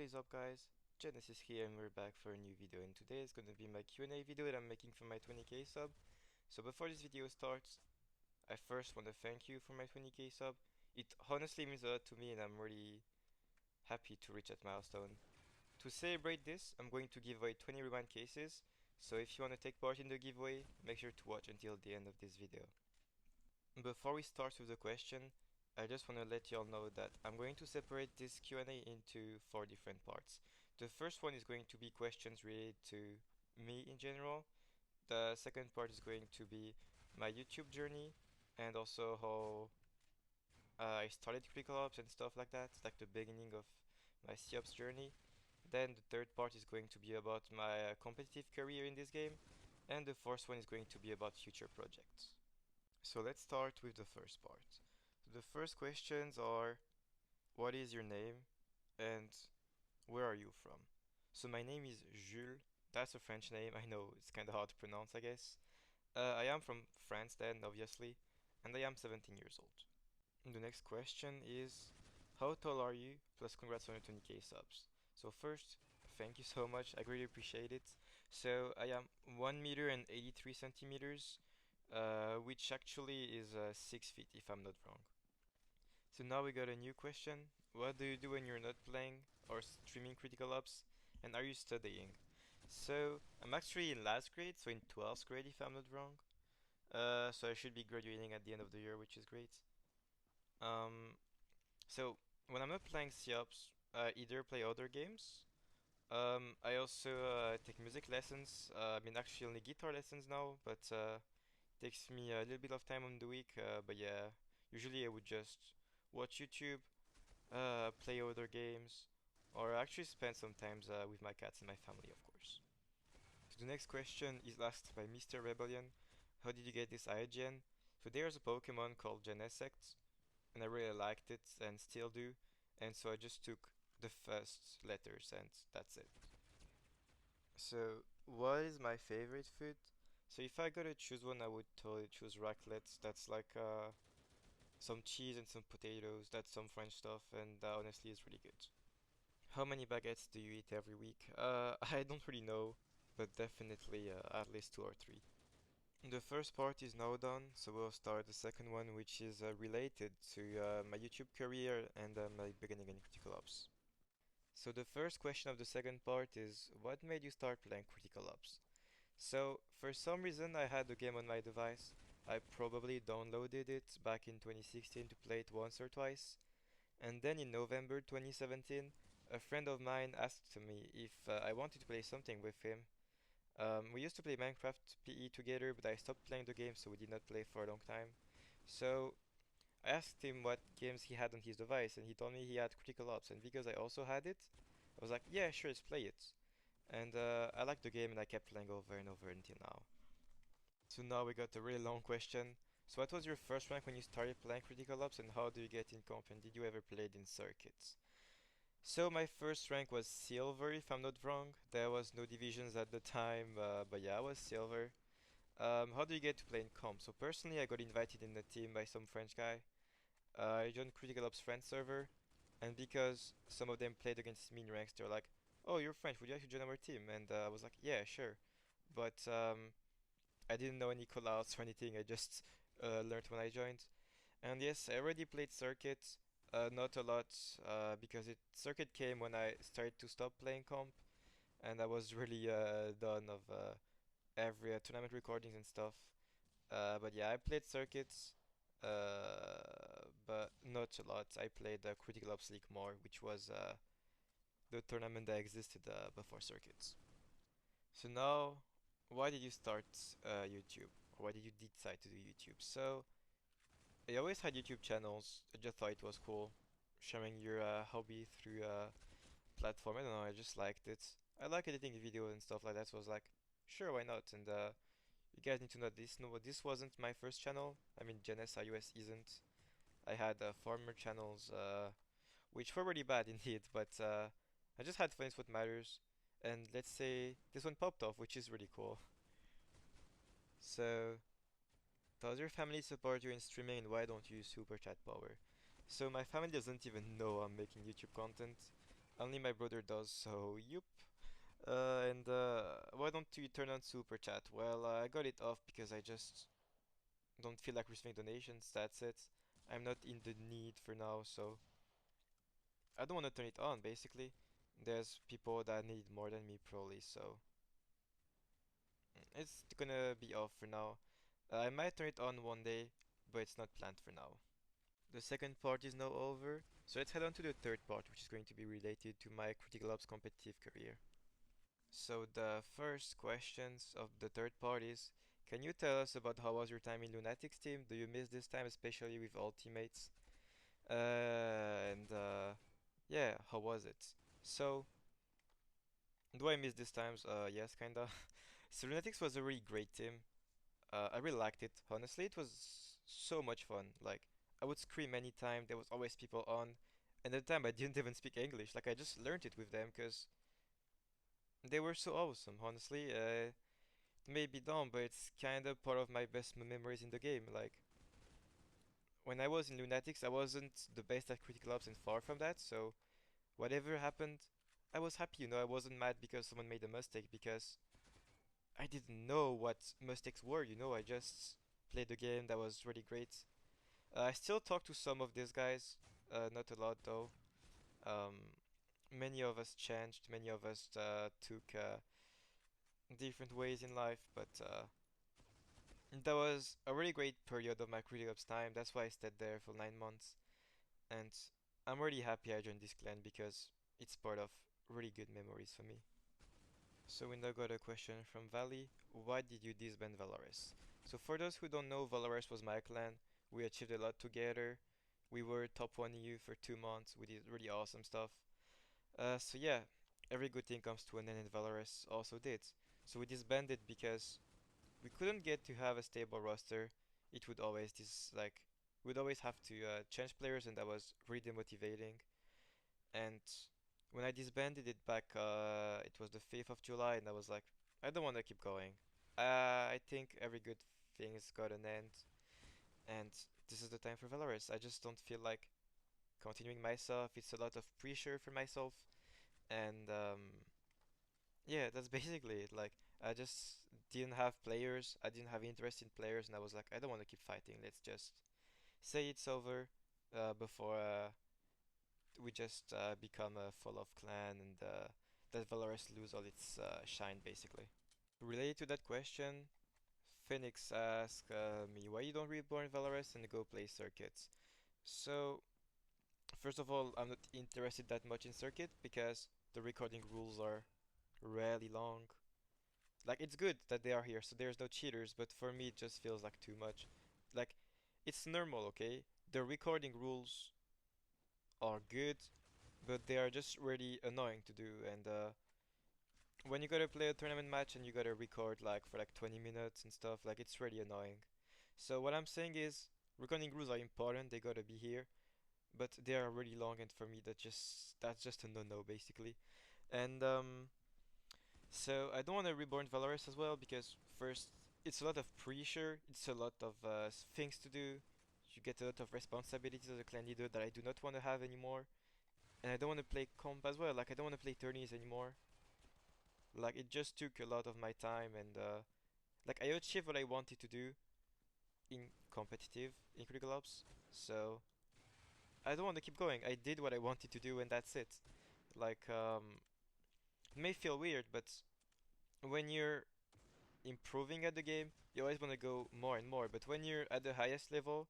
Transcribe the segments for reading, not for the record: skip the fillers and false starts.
What is up, guys? Genesis here, and we're back for a new video, and today is gonna be my Q&A video that I'm making for my 20k sub. So before this video starts, I first want to thank you for my 20k sub. It honestly means a lot to me, and I'm really happy to reach that milestone. To celebrate this, I'm going to give away 20 rewind cases, so if you want to take part in the giveaway, make sure to watch until the end of this video. Before we start with the question, I just want to let you all know that I'm going to separate this Q&A into 4 different parts. The first one is going to be questions related to me in general. The second part is going to be my YouTube journey and also how I started Critical Ops and stuff like that, like the beginning of my COps journey. Then the third part is going to be about my competitive career in this game, and the fourth one is going to be about future projects. So let's start with the first part. So the first questions are, what is your name and where are you from? So my name is Jules. That's a French name. I know it's kind of hard to pronounce, I guess. I am from France then, obviously, and I am 17 years old. And the next question is, how tall are you? Plus congrats on your 20k subs. So first, thank you so much. I really appreciate it. So I am 1 meter and 83 centimeters, which actually is 6 feet if I'm not wrong. So now we got a new question. What do you do when you're not playing or streaming Critical Ops? And are you studying? So I'm actually in last grade, so in 12th grade if I'm not wrong. So I should be graduating at the end of the year, which is great. Um, so when I'm not playing COps, I either play other games. I also take music lessons. I mean, actually only guitar lessons now, but takes me a little bit of time on the week. But yeah, usually I would just watch YouTube, play other games, or actually spend some time with my cats and my family, of course. So the next question is asked by Mr. Rebellion. How did you get this IGN? So there's a Pokemon called Genesect, and I really liked it and still do, and so I just took the first letters and that's it. So what is my favorite food? So if I gotta choose one, I would totally choose raclette. That's like some cheese and some potatoes. That's some French stuff, and honestly, it's really good. How many baguettes do you eat every week? I don't really know, but definitely at least 2 or 3. The first part is now done, so we'll start the second one, which is related to my YouTube career and my beginning in Critical Ops. So the first question of the second part is, what made you start playing Critical Ops? So for some reason I had the game on my device. I probably downloaded it back in 2016 to play it once or twice. And then in November 2017, a friend of mine asked me if I wanted to play something with him. We used to play Minecraft PE together, but I stopped playing the game, so we did not play for a long time. So I asked him what games he had on his device, and he told me he had Critical Ops. And because I also had it, I was like, yeah, sure, let's play it. And I liked the game, and I kept playing over and over until now. So now we got a really long question. So what was your first rank when you started playing Critical Ops, and how do you get in comp, and did you ever play it in circuits? So my first rank was silver, if I'm not wrong. There was no divisions at the time, but yeah, I was silver. How do you get to play in comp? So personally, I got invited in the team by some French guy. I joined Critical Ops friend server, and because some of them played against me in ranks, they're like, "Oh, you're French. Would you like to join our team?" And I was like, "Yeah, sure." But I didn't know any callouts or anything. I just learned when I joined. And yes, I already played Circuit, not a lot, because Circuit came when I started to stop playing comp, and I was really done of every tournament recordings and stuff. But yeah, I played Circuits, but not a lot. I played Critical Ops League more, which was the tournament that existed before Circuits. So now, why did you start YouTube? Or why did you decide to do YouTube? So, I always had YouTube channels. I just thought it was cool, sharing your hobby through a platform. I don't know, I just liked it. I like editing videos and stuff like that, so I was like, sure, why not? And you guys need to know this. No, this wasn't my first channel. I mean, Genes iOS isn't. I had former channels, which were really bad indeed, but I just had fun, is what matters. And let's say this one popped off, which is really cool. So, does your family support you in streaming, and why don't you use super chat power? So my family doesn't even know I'm making YouTube content. Only my brother does, so yup. And why don't you turn on super chat? Well, I got it off because I just don't feel like receiving donations. That's it. I'm not in the need for now, so I don't want to turn it on. Basically, there's people that need it more than me probably, so it's gonna be off for now. I might turn it on one day, but it's not planned for now. The second part is now over, so let's head on to the third part, which is going to be related to my Critical Ops competitive career. So the first questions of the third part is, can you tell us about how was your time in Lunatics team? Do you miss this time, especially with all teammates? And yeah, how was it? So, do I miss these times? Yes, kinda. So Lunatics was a really great team. I really liked it. Honestly, it was so much fun. Like, I would scream anytime. There was always people on. And at the time, I didn't even speak English. Like, I just learned it with them because they were so awesome. Honestly, it may be dumb, but it's kind of part of my best memories in the game. Like, when I was in Lunatics, I wasn't the best at critical ops and far from that. So whatever happened, I was happy. I wasn't mad because someone made a mistake because I didn't know what mistakes were. I just played the game. That was really great. I still talk to some of these guys, not a lot though. Um, Many of us changed, many of us took different ways in life, but that was a really great period of my critical ops time. That's why I stayed there for 9 months, and I'm really happy I joined this clan because it's part of really good memories for me. So we now got a question from Valley. Why did you disband Valorous? So for those who don't know, Valorous was my clan. We achieved a lot together. We were top 1 EU for 2 months. We did really awesome stuff. So yeah, every good thing comes to an end, and Valorous also did. So we disbanded because we couldn't get to have a stable roster. It would always we'd always have to change players, and that was really demotivating. And when I disbanded it back, it was the 5th of July, and I was like, I don't want to keep going. I think every good thing's got an end, and this is the time for Valorous. I just don't feel like continuing myself. It's a lot of pressure for myself, and yeah, that's basically it. Like, I just didn't have players, I didn't have interest in players, and I was like, I don't want to keep fighting. Let's just say it's over before we just become a fall off clan and that Valorous lose all its shine, basically. Related to that question, Phoenix asked me why you don't reborn Valorous and go play circuits. So, first of all, I'm not interested that much in circuit because the recording rules are really long. Like, it's good that they are here, so there's no cheaters, but for me it just feels like too much. Like, it's normal, okay? The recording rules are good, but they are just really annoying to do. And when you gotta play a tournament match and you gotta record like for like 20 minutes and stuff, like it's really annoying. So what I'm saying is, recording rules are important, they gotta be here, but they are really long, and for me that's just a no-no basically. And so I don't want to reborn Valorous as well because first, it's a lot of pressure, it's a lot of things to do. You get a lot of responsibilities as a clan leader that I do not want to have anymore. And I don't want to play comp as well. Like, I don't want to play tourneys anymore. Like, it just took a lot of my time, and like, I achieved what I wanted to do in competitive in Critical Ops. So I don't want to keep going. I did what I wanted to do, and that's it. Like, it may feel weird, but when you're improving at the game, you always want to go more and more. But when you're at the highest level,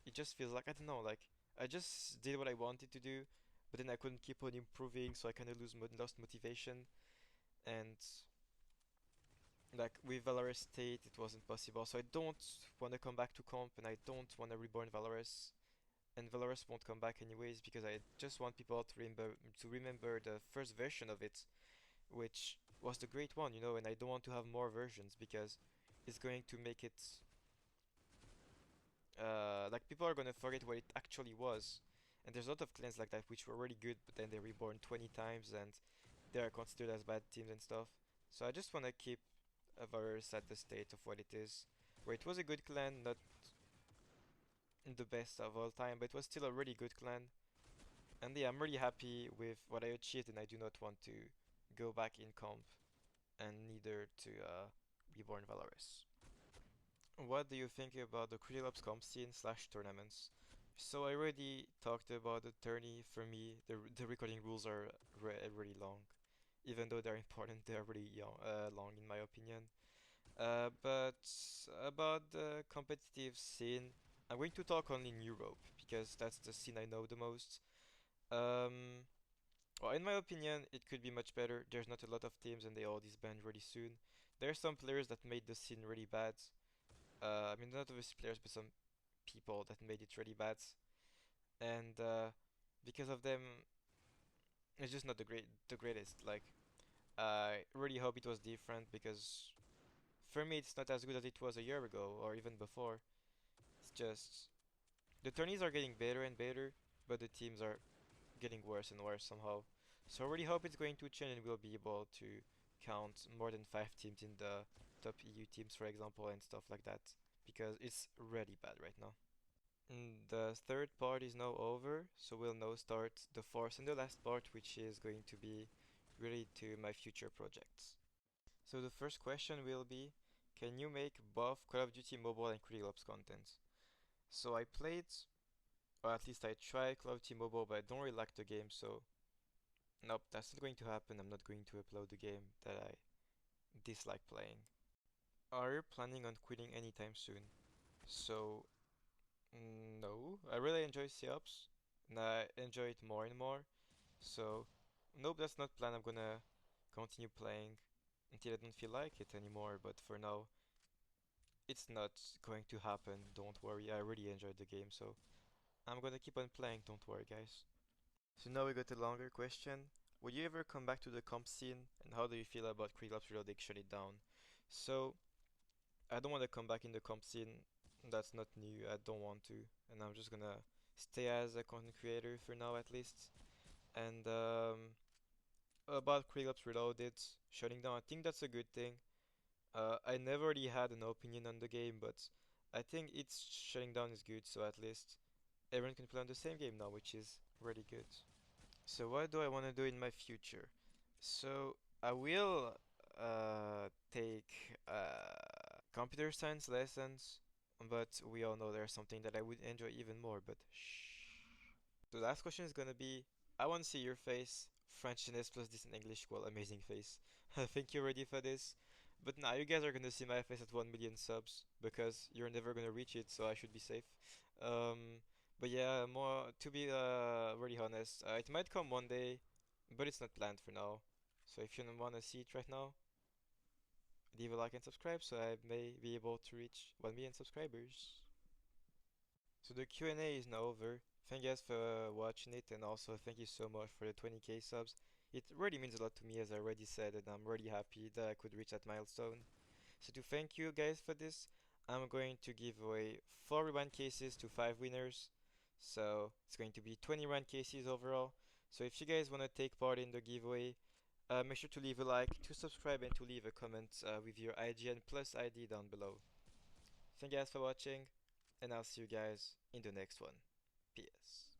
it just feels like, I don't know, like I just did what I wanted to do, but then I couldn't keep on improving, so I kind of lost motivation. And like with Valorous State, it wasn't possible. So I don't want to come back to comp, and I don't want to reborn Valorous. And Valorous won't come back anyways because I just want people to remember the first version of it, which was the great one, and I don't want to have more versions because it's going to make it like people are gonna forget what it actually was. And there's a lot of clans like that which were really good, but then they reborn 20 times and they are considered as bad teams and stuff. So I just wanna keep Avarus at the state of what it is, where it was a good clan, not the best of all time, but it was still a really good clan. And yeah, I'm really happy with what I achieved, and I do not want to go back in comp and neither to Reborn Valorous. What do you think about the Critical Ops comp scene slash tournaments? So I already talked about the tourney. For me, the recording rules are really long. Even though they're important, they're really long in my opinion. But about the competitive scene, I'm going to talk only in Europe because that's the scene I know the most. Um, well, in my opinion, it could be much better. There's not a lot of teams and they all disband really soon. There are some players that made the scene really bad. I mean, not obviously players, but some people that made it really bad. And because of them, it's just not the greatest. Like, I really hope it was different because for me, it's not as good as it was a year ago or even before. It's just the tourneys are getting better and better, but the teams are getting worse and worse somehow. So I really hope it's going to change and we'll be able to count more than 5 teams in the top EU teams, for example, and stuff like that, because it's really bad right now. The third part is now over, so we'll now start the fourth and the last part, which is going to be related to my future projects. So the first question will be, can you make both Call of Duty Mobile and Critical Ops content? So I played, or at least I tried Call of Duty Mobile, but I don't really like the game, so nope, that's not going to happen. I'm not going to upload the game that I dislike playing. Are you planning on quitting anytime soon? So, no, I really enjoy COps, and I enjoy it more and more. So, nope, that's not planned. I'm gonna continue playing until I don't feel like it anymore. But for now, it's not going to happen. Don't worry, I really enjoyed the game, so I'm gonna keep on playing. Don't worry, guys. So now we got a longer question. Would you ever come back to the comp scene, and how do you feel about Krieg Labs Reloading shut it down? So, I don't want to come back in the comp scene. That's not new. I don't want to, and I'm just gonna stay as a content creator for now at least. And about Krieg Labs Reloaded shutting down, I think that's a good thing. I never really had an opinion on the game, but I think its shutting down is good, so at least everyone can play on the same game now, which is really good. So what do I want to do in my future? So I will take computer science lessons, but we all know there's something that I would enjoy even more, but shh. The last question is gonna be, I want to see your face, Frenchness plus this in English, well, amazing face. I think you're ready for this. But now you guys are gonna see my face at 1 million subs, because you're never gonna reach it, so I should be safe. But yeah, more to be really honest, it might come one day, but it's not planned for now. So if you don't wanna see it right now, leave a like and subscribe so I may be able to reach 1 million subscribers. So the Q&A is now over. Thank you guys for watching it, and also thank you so much for the 20k subs. It really means a lot to me, as I already said, and I'm really happy that I could reach that milestone. So to thank you guys for this, I'm going to give away 4 rewind cases to 5 winners. So it's going to be 20 rewind cases overall. So if you guys want to take part in the giveaway, make sure to leave a like, to subscribe, and to leave a comment with your IGN plus ID down below. Thank you guys for watching, and I'll see you guys in the next one. PS.